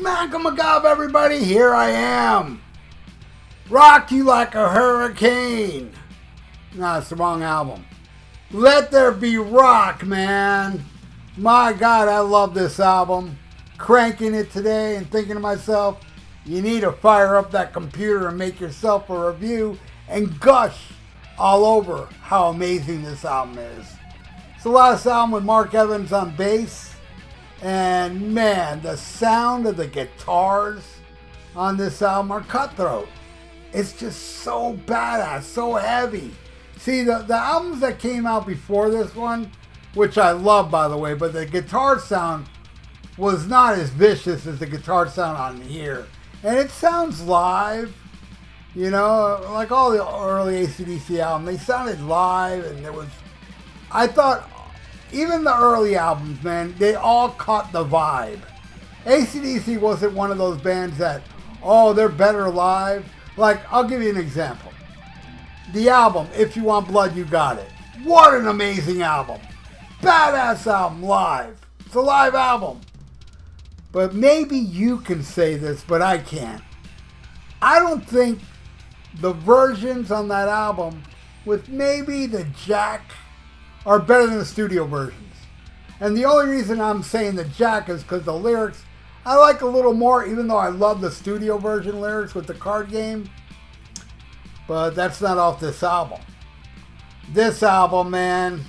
Smack-a-magab, everybody, here I am. Rock you like a hurricane. No, it's the wrong album. Let There Be Rock, man. My God, I love this album. Cranking it today and thinking to myself, you need to fire up that computer and make yourself a review and gush all over how amazing this album is. It's the last album with Mark Evans on bass. And man, the sound of the guitars on this album are cutthroat. It's just so badass, so heavy. See, the albums that came out before this one, which I love, by the way, but the guitar sound was not as vicious as the guitar sound on here. And it sounds live, you know, like all the early AC/DC albums. They sounded live, and there was, I thought, even the early albums, man, they all caught the vibe. AC/DC wasn't one of those bands that, oh, they're better live. Like, I'll give you an example. The album, If You Want Blood, You Got It. What an amazing album. Badass album live. It's a live album. But maybe you can say this, but I can't. I don't think the versions on that album, with maybe the jack, are better than the studio versions. And the only reason I'm saying the jack is because the lyrics, I like a little more, even though I love the studio version lyrics with the card game. But that's not off this album. This album, man,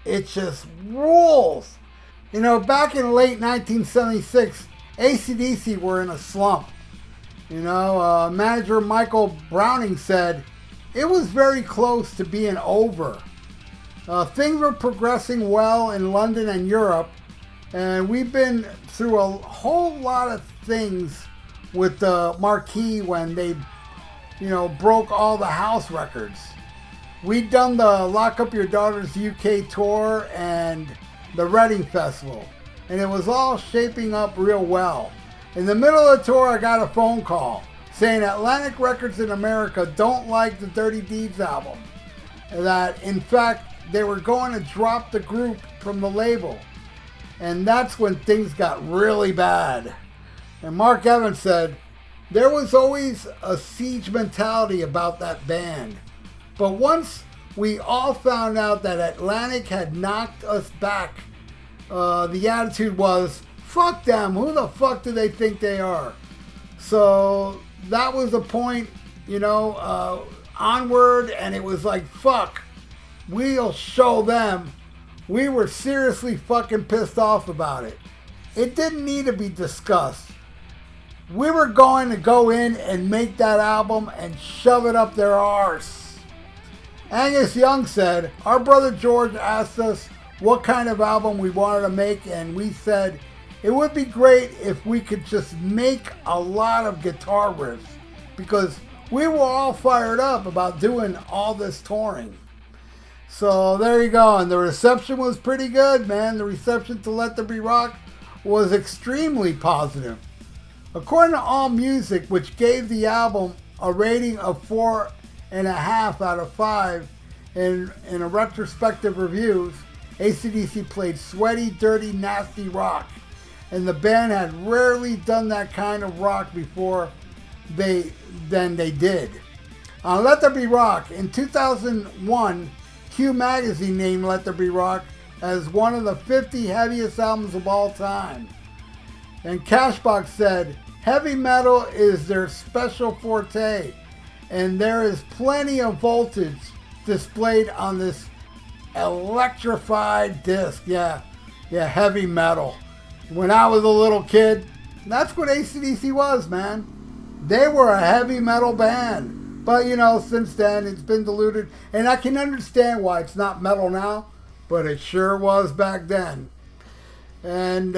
it just rules. You know, back in late 1976, AC/DC were in a slump. You know, manager Michael Browning said, it was very close to being over. Things were progressing well in London and Europe, and we've been through a whole lot of things with the Marquee when they, you know, broke all the house records. We'd done the Lock Up Your Daughter's UK tour and the Reading Festival, and it was all shaping up real well. In the middle of the tour, I got a phone call saying Atlantic Records in America don't like the Dirty Deeds album, and that, in fact, they were going to drop the group from the label. And that's when things got really bad. And Mark Evans said, there was always a siege mentality about that band. But once we all found out that Atlantic had knocked us back, the attitude was, fuck them, who the fuck do they think they are? So that was the point, you know, onward, and it was like, fuck. We'll show them. We were seriously fucking pissed off about it. It didn't need to be discussed. We were going to go in and make that album and shove it up their arse. Angus Young said, our brother George asked us what kind of album we wanted to make, and we said it would be great if we could just make a lot of guitar riffs, because we were all fired up about doing all this touring. So there you go, and the reception was pretty good, man. The reception to Let There Be Rock was extremely positive. According to AllMusic, which gave the album a rating of 4.5 out of 5 in a retrospective reviews, AC/DC played sweaty, dirty, nasty rock, and the band had rarely done that kind of rock before they did. On Let There Be Rock, in 2001, Q Magazine named Let There Be Rock as one of the 50 heaviest albums of all time. And Cashbox said, heavy metal is their special forte, and there is plenty of voltage displayed on this electrified disc. Yeah, heavy metal. When I was a little kid, that's what AC/DC was, man. They were a heavy metal band. But, you know, since then, it's been diluted. And I can understand why it's not metal now, but it sure was back then. And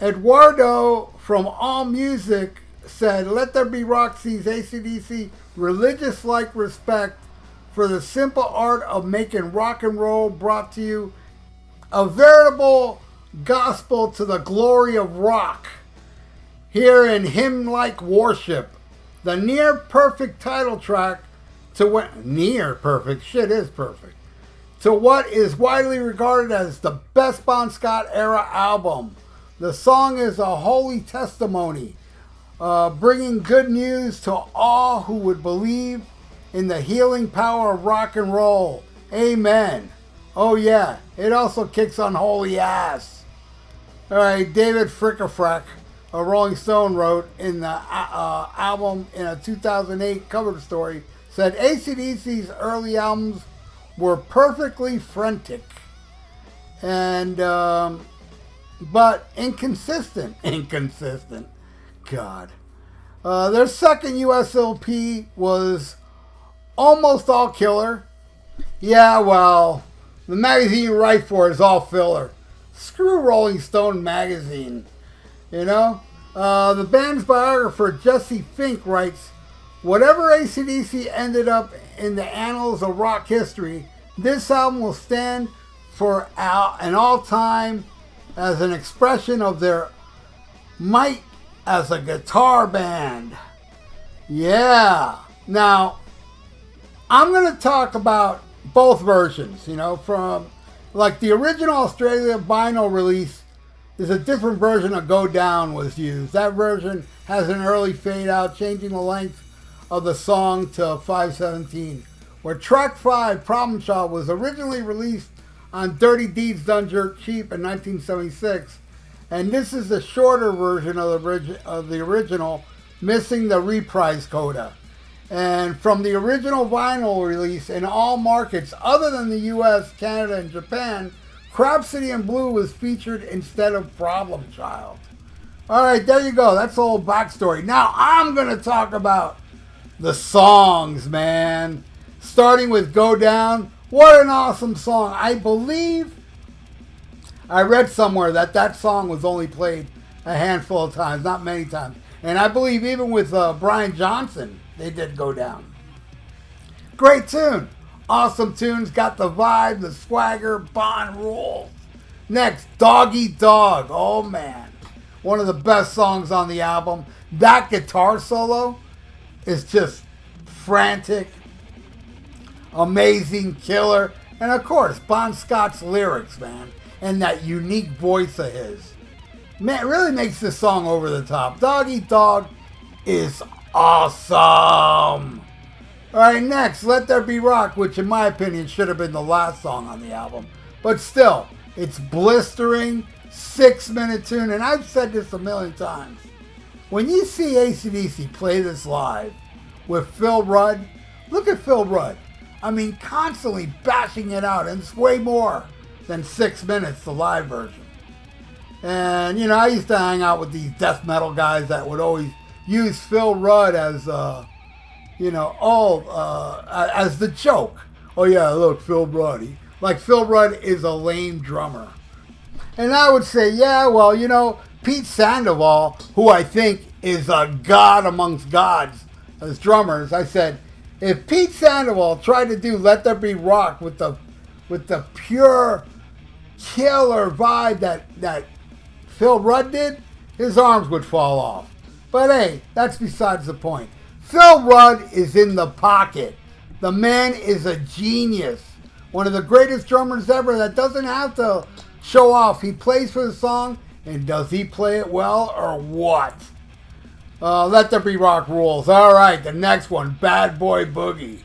Eduardo from AllMusic said, Let There Be Rock sees AC/DC religious-like respect for the simple art of making rock and roll, brought to you a veritable gospel to the glory of rock. Here in hymn-like worship. The near perfect title track to what near perfect shit is perfect to what is widely regarded as the best Bon Scott era album. The song is a holy testimony, bringing good news to all who would believe in the healing power of rock and roll. Amen. Oh yeah, it also kicks on holy ass. All right, David Frickerfrack, a Rolling Stone, wrote in the album in a 2008 cover story, said AC/DC's early albums were perfectly frantic and but inconsistent. God. Their second US LP was almost all killer. Yeah, well, the magazine you write for is all filler. Screw Rolling Stone magazine. You know? The band's biographer Jesse Fink writes, whatever AC/DC ended up in the annals of rock history, this album will stand for an all-time as an expression of their might as a guitar band. Yeah. Now, I'm going to talk about both versions, you know, from like the original Australia vinyl release is a different version of Go Down was used. That version has an early fade out, changing the length of the song to 5:17. Where track 5, Problem Child, was originally released on Dirty Deeds Done Dirt Cheap in 1976, and this is the shorter version of the original, missing the reprise coda. And from the original vinyl release in all markets other than the US, Canada, and Japan, Crab City in Blue was featured instead of Problem Child. Alright, there you go. That's the whole backstory. Now I'm going to talk about the songs, man. Starting with Go Down. What an awesome song. I believe I read somewhere that song was only played a handful of times, not many times. And I believe even with Brian Johnson, they did Go Down. Great tune. Awesome tunes. Got the vibe, the swagger. Bond rules. Next, Doggy Dog. Oh, man. One of the best songs on the album. That guitar solo is just frantic, amazing, killer. And, of course, Bon Scott's lyrics, man. And that unique voice of his. Man, it really makes this song over the top. Doggy Dog is awesome. Alright, next, Let There Be Rock, which in my opinion should have been the last song on the album. But still, it's blistering, 6-minute tune, and I've said this a million times. When you see AC/DC play this live with Phil Rudd, look at Phil Rudd. I mean, constantly bashing it out, and it's way more than 6 minutes, the live version. And, you know, I used to hang out with these death metal guys that would always use Phil Rudd as, as the joke. Oh, yeah, look, Phil Rudd. Like, Phil Rudd is a lame drummer. And I would say, yeah, well, you know, Pete Sandoval, who I think is a god amongst gods as drummers, I said, if Pete Sandoval tried to do Let There Be Rock with the pure killer vibe that Phil Rudd did, his arms would fall off. But hey, that's besides the point. Phil Rudd is in the pocket. The man is a genius. One of the greatest drummers ever that doesn't have to show off. He plays for the song, and does he play it well or what? Let There Be Rock rules. All right, the next one, Bad Boy Boogie.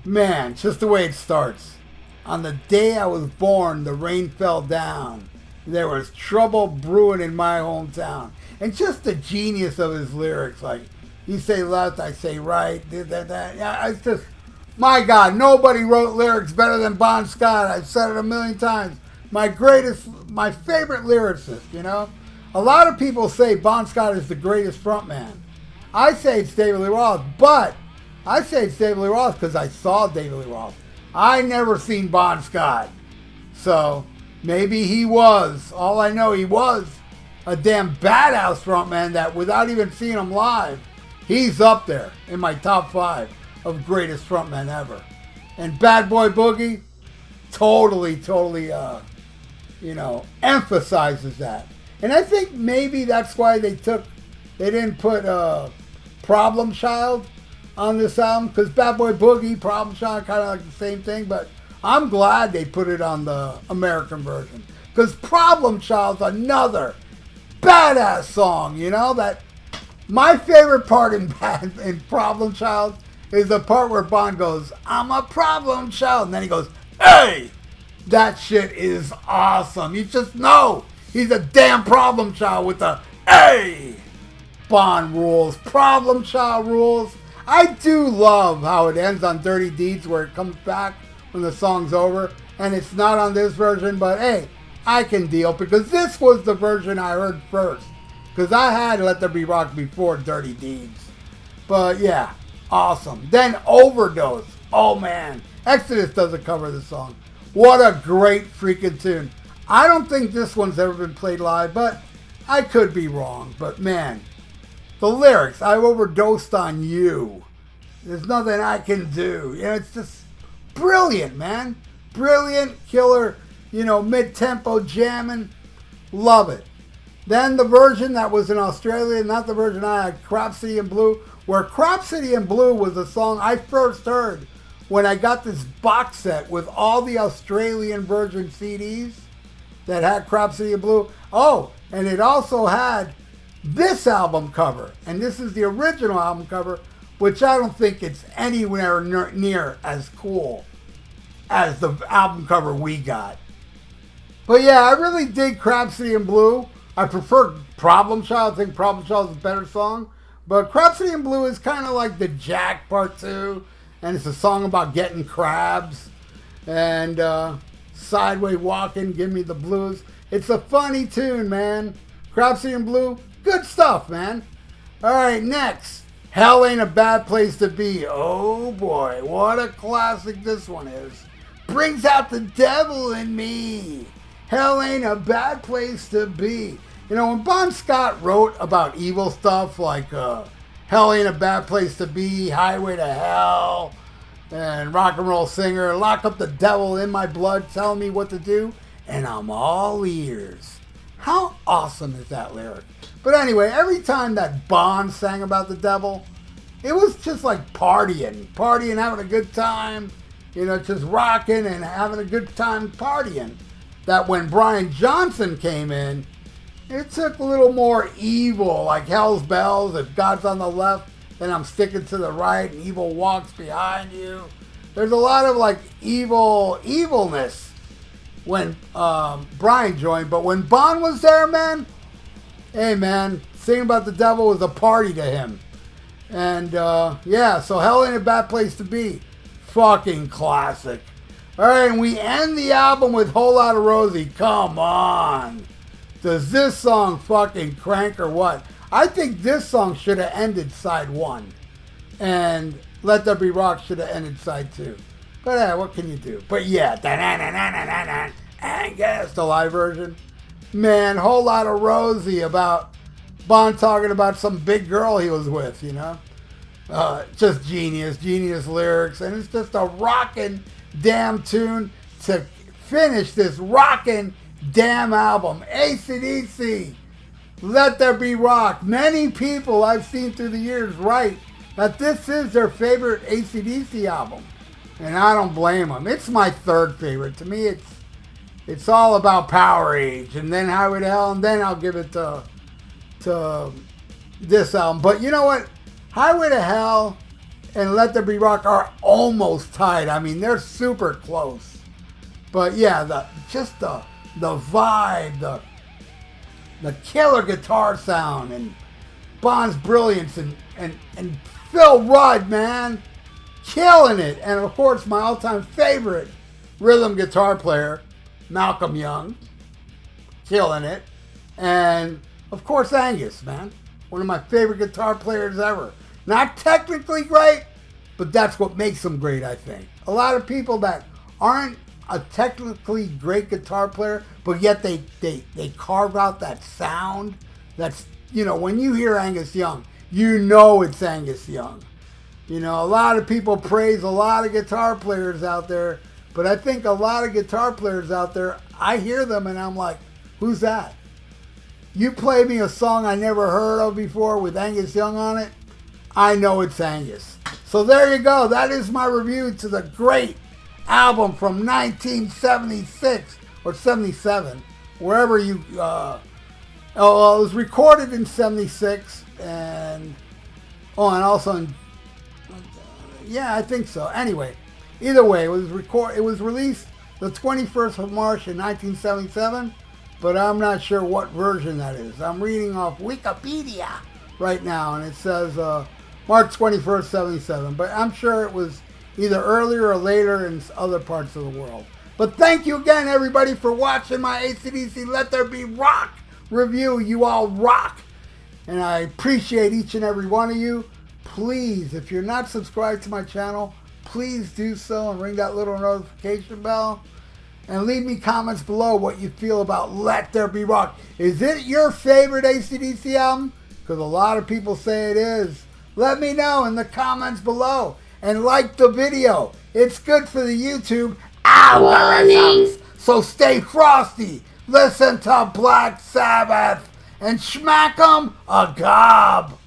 Man, just the way it starts. On the day I was born, the rain fell down. There was trouble brewing in my hometown. And just the genius of his lyrics. Like, you say left, I say right. That. Yeah, it's just, my God, nobody wrote lyrics better than Bon Scott. I've said it a million times. My favorite lyricist, you know? A lot of people say Bon Scott is the greatest frontman. I say it's David Lee Roth, but I say it's David Lee Roth because I saw David Lee Roth. I never seen Bon Scott. So, maybe he was. All I know, he was a damn badass frontman that without even seeing him live, he's up there in my top 5 of greatest frontmen ever. And Bad Boy Boogie totally, emphasizes that. And I think maybe that's why they didn't put Problem Child on this album, because Bad Boy Boogie, Problem Child, kind of like the same thing, but I'm glad they put it on the American version, because Problem Child's another badass song, you know? That my favorite part in Problem Child is the part where Bond goes, I'm a problem child. And then he goes, hey! That shit is awesome. You just know he's a damn problem child with the, hey! Bond rules. Problem Child rules. I do love how it ends on Dirty Deeds, where it comes back when the song's over. And it's not on this version, but hey, I can deal, because this was the version I heard first. Because I had Let There Be Rock before Dirty Deeds. But yeah, awesome. Then Overdose. Oh man. Exodus does a cover of the song. What a great freaking tune. I don't think this one's ever been played live, but I could be wrong. But man, the lyrics, I overdosed on you. There's nothing I can do. You know, it's just brilliant, man. Brilliant, killer, you know, mid-tempo jamming. Love it. Then the version that was in Australia, not the version I had, Crop City in Blue, where Crop City in Blue was a song I first heard when I got this box set with all the Australian version CDs that had Crop City in Blue. Oh, and it also had this album cover. And this is the original album cover, which I don't think it's anywhere near as cool as the album cover we got. But yeah, I really dig Crop City in Blue. I prefer Problem Child. I think Problem Child is a better song. But Crop City in Blue is kind of like the Jack Part 2. And it's a song about getting crabs. And Sideway Walking, Give Me the Blues. It's a funny tune, man. Crop City in Blue, good stuff, man. All right, next. Hell Ain't a Bad Place to Be. Oh boy, what a classic this one is. Brings out the devil in me. Hell ain't a bad place to be. You know, when Bon Scott wrote about evil stuff like Hell Ain't a Bad Place to Be, Highway to Hell, and Rock and Roll Singer, Lock Up the Devil in My Blood, Tell Me What to Do, and I'm all ears. How awesome is that lyric? But anyway, every time that Bon sang about the devil, it was just like partying, having a good time, you know, just rocking and having a good time partying. That when Brian Johnson came in, it took a little more evil, like Hell's Bells, if God's on the left, then I'm sticking to the right, and evil walks behind you. There's a lot of like evilness when Brian joined, but when Bon was there, man, hey man, singing about the devil was a party to him. And yeah, so Hell Ain't a Bad Place to Be. Fucking classic. Alright, and we end the album with Whole Lotta Rosie. Come on. Does this song fucking crank or what? I think this song should have ended side 1. And Let There Be Rock should have ended side 2. But what can you do? But yeah, Angus, the live version. Man, Whole Lotta Rosie about Bon talking about some big girl he was with, you know? Just genius lyrics. And it's just a rockin' damn tune to finish this rockin' damn album. AC/DC, Let There Be Rock. Many people I've seen through the years write that this is their favorite AC/DC album. And I don't blame them. It's my third favorite. To me, it's all about Power Age, and then Highway to Hell, and then I'll give it to this album. But you know what? Highway to Hell and Let There Be Rock are almost tied. I mean, they're super close. But yeah, the vibe, the killer guitar sound, and Bon's brilliance, and Phil Rudd, man, killing it. And of course, my all-time favorite rhythm guitar player, Malcolm Young, killing it. And of course, Angus, man, one of my favorite guitar players ever. Not technically great, but that's what makes him great, I think. A lot of people that aren't a technically great guitar player, but yet they carve out that sound. That's, you know, when you hear Angus Young, you know it's Angus Young. You know, a lot of people praise a lot of guitar players out there, but I think a lot of guitar players out there, I hear them and I'm like, who's that? You play me a song I never heard of before with Angus Young on it, I know it's Angus. So there you go. That is my review to the great album from 1976 or 77, wherever you Oh, well, it was recorded in '76, and and also in, yeah, I think so. Anyway, either way, it was released the 21st of March in 1977, but I'm not sure what version that is. I'm reading off Wikipedia right now, and it says March 21st, 77, but I'm sure it was either earlier or later in other parts of the world. But thank you again, everybody, for watching my AC/DC Let There Be Rock review. You all rock, and I appreciate each and every one of you. Please, if you're not subscribed to my channel, please do so and ring that little notification bell. And leave me comments below what you feel about Let There Be Rock. Is it your favorite AC/DC album? Because a lot of people say it is. Let me know in the comments below. And like the video. It's good for the YouTube algorithms. So stay frosty. Listen to Black Sabbath. And smack 'em a gob.